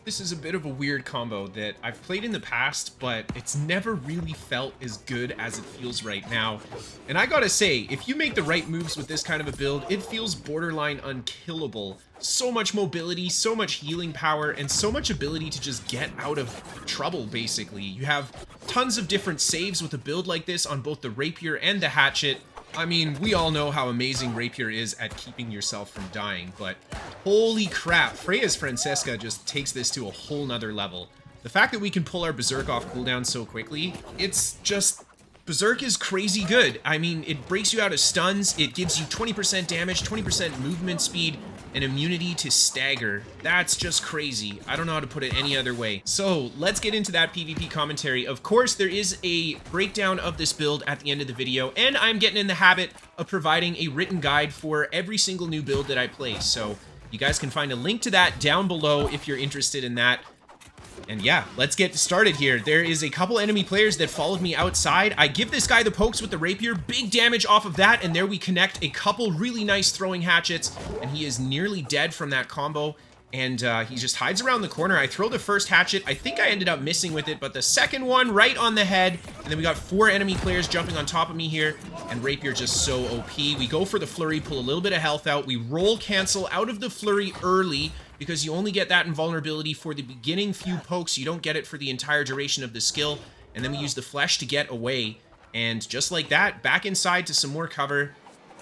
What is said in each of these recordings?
This is a bit of a weird combo that I've played in the past, but it's never really felt as good as it feels right now. And I gotta say, if you make the right moves with this kind of a build, it feels borderline unkillable. So much mobility, so much healing power, and so much ability to just get out of trouble, basically. You have tons of different saves with a build like this on both the Rapier and the Hatchet. I mean, we all know how amazing Rapier is at keeping yourself from dying, but holy crap, Freya's Francisca just takes this to a whole nother level. The fact that we can pull our Berserk off cooldown so quickly, it's just... Berserk is crazy good. I mean, it breaks you out of stuns, it gives you 20% damage, 20% movement speed, and immunity to stagger. That's just crazy. I don't know how to put it any other way. So let's get into that PvP commentary. Of course, there is a breakdown of this build at the end of the video, and I'm getting in the habit of providing a written guide for every single new build that I play. So you guys can find a link to that down below if you're interested in that. And yeah, let's get started here. There is a couple enemy players that followed me outside. I give this guy the pokes with the Rapier, big damage off of that, and there we connect a couple really nice throwing hatchets, and he is nearly dead from that combo, and he just hides around the corner. I throw the first hatchet. I think I ended up missing with it, but the second one right on the head, and then we got 4 enemy players jumping on top of me here, and Rapier just so OP. We go for the flurry, pull a little bit of health out. We roll cancel out of the flurry early, because you only get that invulnerability for the beginning few pokes. You don't get it for the entire duration of the skill. And then we use the flesh to get away. And just like that, back inside to some more cover.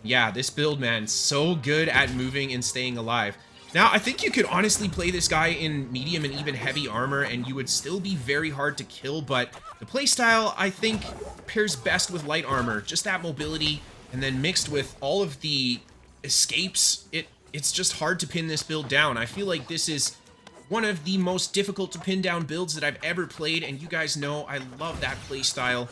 Yeah, this build, man, so good at moving and staying alive. Now, I think you could honestly play this guy in medium and even heavy armor, and you would still be very hard to kill, but the playstyle, I think, pairs best with light armor. Just that mobility, and then mixed with all of the escapes, it's just hard to pin this build down. I feel like this is one of the most difficult to pin down builds that I've ever played, and you guys know I love that playstyle.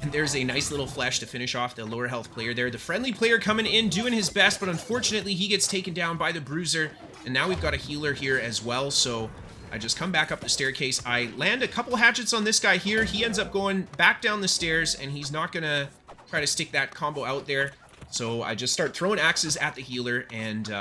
And there's a nice little flash to finish off the lower health player there. The friendly player coming in, doing his best, but unfortunately he gets taken down by the bruiser. And now we've got a healer here as well, so I just come back up the staircase. I land a couple hatchets on this guy here. He ends up going back down the stairs, and he's not gonna try to stick that combo out there. So I just start throwing axes at the healer, and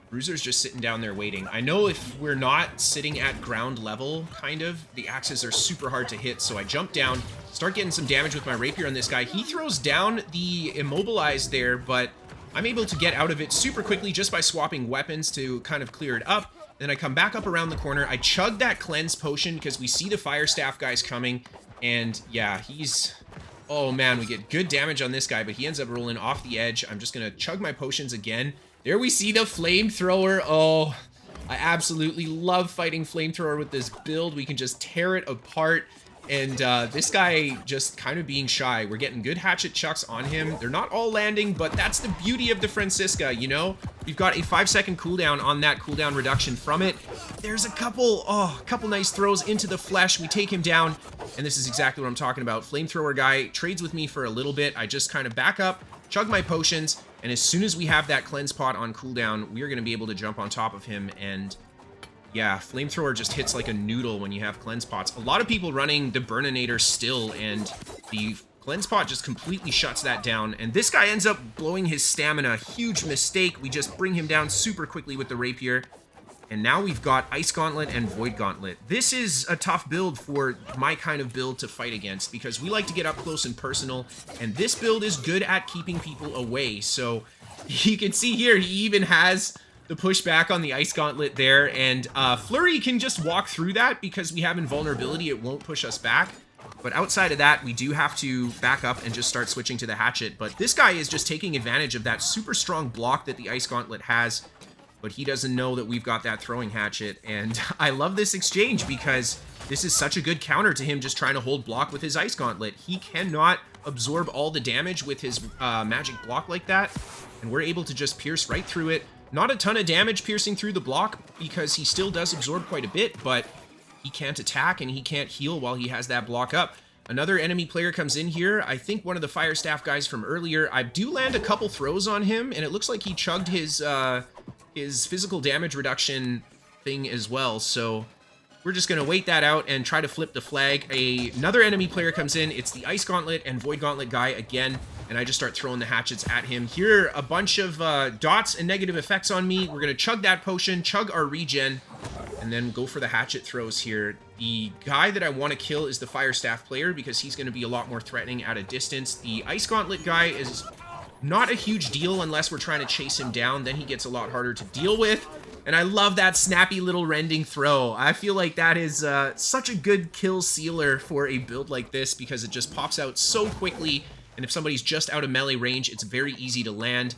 Bruiser's just sitting down there waiting. I know if we're not sitting at ground level, kind of, the axes are super hard to hit, so I jump down, start getting some damage with my Rapier on this guy. He throws down the immobilize there, but I'm able to get out of it super quickly just by swapping weapons to kind of clear it up. Then I come back up around the corner. I chug that cleanse potion because we see the fire staff guys coming, and yeah, he's... Oh man, we get good damage on this guy, but he ends up rolling off the edge. I'm just gonna chug my potions again. There we see the Flamethrower. Oh, I absolutely love fighting Flamethrower with this build. We can just tear it apart. And this guy just kind of being shy. We're getting good hatchet chucks on him. They're not all landing, but that's the beauty of the Francisca, you know? We've got a 5-second cooldown on that cooldown reduction from it. There's a couple nice throws into the flesh. We take him down, and this is exactly what I'm talking about. Flamethrower guy trades with me for a little bit. I just kind of back up, chug my potions, and as soon as we have that cleanse pot on cooldown, we are going to be able to jump on top of him. And yeah, Flamethrower just hits like a noodle when you have cleanse pots. A lot of people running the Burninator still, and the cleanse pot just completely shuts that down. And this guy ends up blowing his stamina. Huge mistake. We just bring him down super quickly with the Rapier. And now we've got Ice Gauntlet and Void Gauntlet. This is a tough build for my kind of build to fight against, because we like to get up close and personal, and this build is good at keeping people away. So you can see here, he even has the pushback on the Ice Gauntlet there, and Flurry can just walk through that because we have invulnerability. It won't push us back. But outside of that, we do have to back up and just start switching to the Hatchet. But this guy is just taking advantage of that super strong block that the Ice Gauntlet has. But he doesn't know that we've got that throwing hatchet. And I love this exchange because this is such a good counter to him just trying to hold block with his Ice Gauntlet. He cannot absorb all the damage with his magic block like that. And we're able to just pierce right through it. Not a ton of damage piercing through the block because he still does absorb quite a bit, but he can't attack and he can't heal while he has that block up. Another enemy player comes in here. I think one of the fire staff guys from earlier. I do land a couple throws on him, and it looks like he chugged his physical damage reduction thing as well, so we're just going to wait that out and try to flip the flag. Another enemy player comes in. It's the Ice Gauntlet and Void Gauntlet guy again, and I just start throwing the hatchets at him. Here, a bunch of dots and negative effects on me. We're going to chug that potion, chug our regen, and then go for the hatchet throws here. The guy that I want to kill is the fire staff player because he's going to be a lot more threatening at a distance. The ice gauntlet guy is not a huge deal unless we're trying to chase him down. Then he gets a lot harder to deal with. And I love that snappy little rending throw. I feel like that is such a good kill sealer for a build like this because it just pops out so quickly. And if somebody's just out of melee range, it's very easy to land.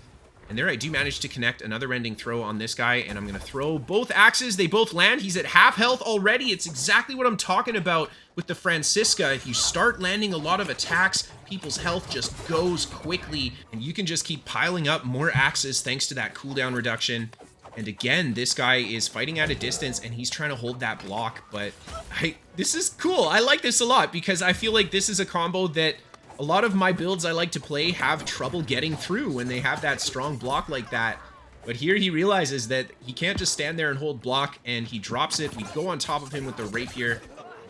And there I do manage to connect another rending throw on this guy, and I'm going to throw both axes. They both land. He's at half health already. It's exactly what I'm talking about with the Francisca. If you start landing a lot of attacks, people's health just goes quickly, and you can just keep piling up more axes thanks to that cooldown reduction. And again, this guy is fighting at a distance, and he's trying to hold that block, but this is cool. I like this a lot because I feel like this is a combo that a lot of my builds I like to play have trouble getting through when they have that strong block like that. But here he realizes that he can't just stand there and hold block, and he drops it. We go on top of him with the Rapier.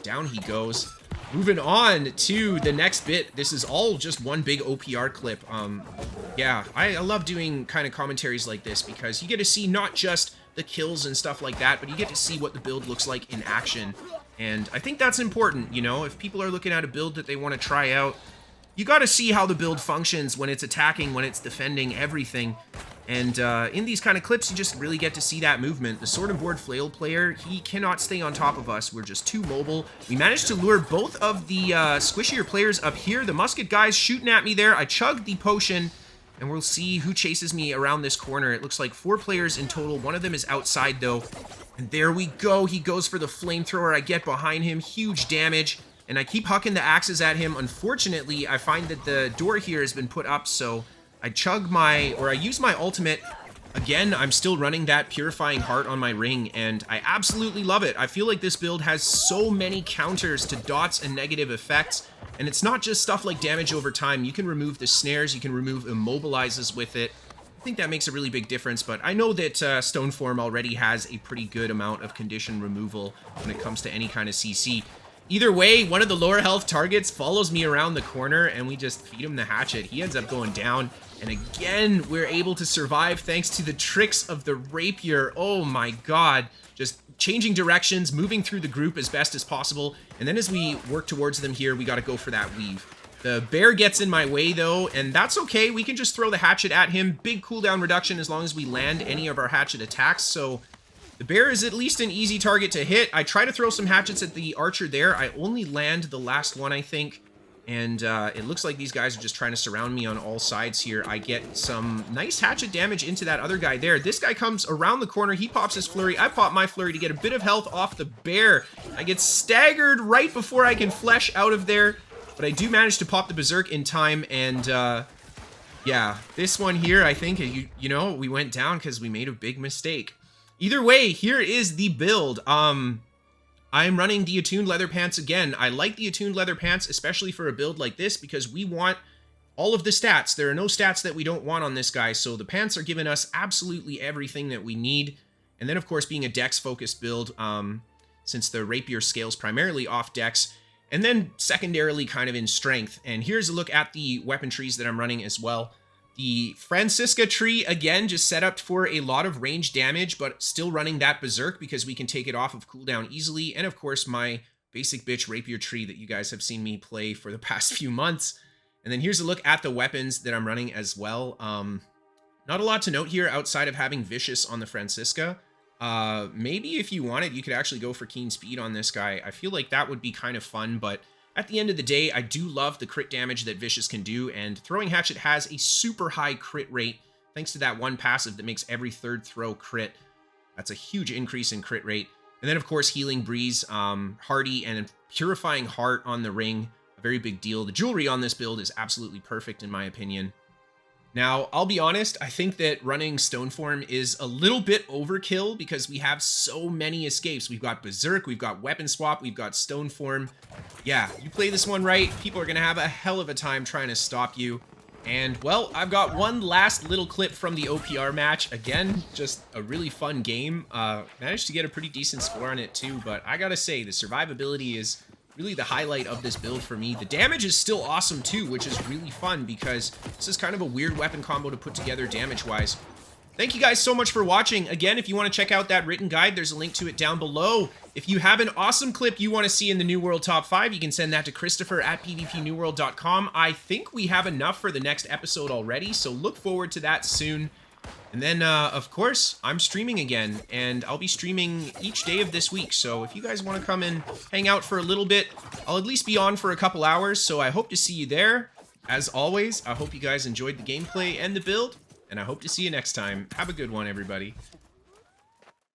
Down he goes. Moving on to the next bit. This is all just one big OPR clip. Yeah, I love doing kind of commentaries like this because you get to see not just the kills and stuff like that, but you get to see what the build looks like in action. And I think that's important, you know, if people are looking at a build that they want to try out, you got to see how the build functions when it's attacking, when it's defending, everything. And in these kind of clips, you just really get to see that movement. The sword and board flail player, he cannot stay on top of us. We're just too mobile. We managed to lure both of the squishier players up here. The musket guy's shooting at me there. I chugged the potion, and we'll see who chases me around this corner. It looks like 4 players in total. One of them is outside, though. And there we go. He goes for the flamethrower. I get behind him. Huge damage. And I keep hucking the axes at him. Unfortunately, I find that the door here has been put up, so I use my ultimate. Again, I'm still running that Purifying Heart on my ring, and I absolutely love it. I feel like this build has so many counters to dots and negative effects, and it's not just stuff like damage over time. You can remove the snares, you can remove immobilizes with it. I think that makes a really big difference, but I know that Stoneform already has a pretty good amount of condition removal when it comes to any kind of CC. Either way, one of the lower health targets follows me around the corner, and we just feed him the hatchet. He ends up going down, and again, we're able to survive thanks to the tricks of the Rapier. Oh my god. Just changing directions, moving through the group as best as possible, and then as we work towards them here, we gotta go for that weave. The bear gets in my way, though, and that's okay. We can just throw the hatchet at him. Big cooldown reduction as long as we land any of our hatchet attacks, so the bear is at least an easy target to hit. I try to throw some hatchets at the archer there. I only land the last one, I think. And it looks like these guys are just trying to surround me on all sides here. I get some nice hatchet damage into that other guy there. This guy comes around the corner. He pops his flurry. I pop my flurry to get a bit of health off the bear. I get staggered right before I can flesh out of there. But I do manage to pop the berserk in time. And yeah, this one here, I think, you know, we went down because we made a big mistake. Either way, here is the build. I'm running the attuned leather pants again. I like the attuned leather pants, especially for a build like this, because we want all of the stats. There are no stats that we don't want on this guy, so the pants are giving us absolutely everything that we need. And then, of course, being a dex-focused build, since the Rapier scales primarily off dex, and then secondarily kind of in strength. And here's a look at the weapon trees that I'm running as well. The Francisca tree, again, just set up for a lot of range damage, but still running that berserk because we can take it off of cooldown easily. And of course, my basic bitch Rapier tree that you guys have seen me play for the past few months. And then here's a look at the weapons that I'm running as well. Not a lot to note here outside of having Vicious on the Francisca. Maybe if you wanted, you could actually go for Keen Speed on this guy. I feel like that would be kind of fun, but at the end of the day, I do love the crit damage that Vicious can do, and Throwing Hatchet has a super high crit rate, thanks to that one passive that makes every third throw crit. That's a huge increase in crit rate. And then, of course, Healing Breeze, Hardy, and Purifying Heart on the ring, a very big deal. The jewelry on this build is absolutely perfect, in my opinion. Now, I'll be honest, I think that running Stoneform is a little bit overkill because we have so many escapes. We've got Berserk, we've got Weapon Swap, we've got Stoneform. Yeah, you play this one right, people are going to have a hell of a time trying to stop you. And, well, I've got one last little clip from the OPR match. Again, just a really fun game. Managed to get a pretty decent score on it, too, but I gotta say, the survivability is really the highlight of this build for me. The damage is still awesome too, which is really fun because this is kind of a weird weapon combo to put together damage-wise. Thank you guys so much for watching. Again, if you want to check out that written guide, there's a link to it down below. If you have an awesome clip you want to see in the New World Top 5, you can send that to Kristofer at pvpnewworld.com. I think we have enough for the next episode already, so look forward to that soon. And then, of course, I'm streaming again, and I'll be streaming each day of this week. So if you guys want to come and hang out for a little bit, I'll at least be on for a couple hours, so I hope to see you there. As always, I hope you guys enjoyed the gameplay and the build, and I hope to see you next time. Have a good one, everybody.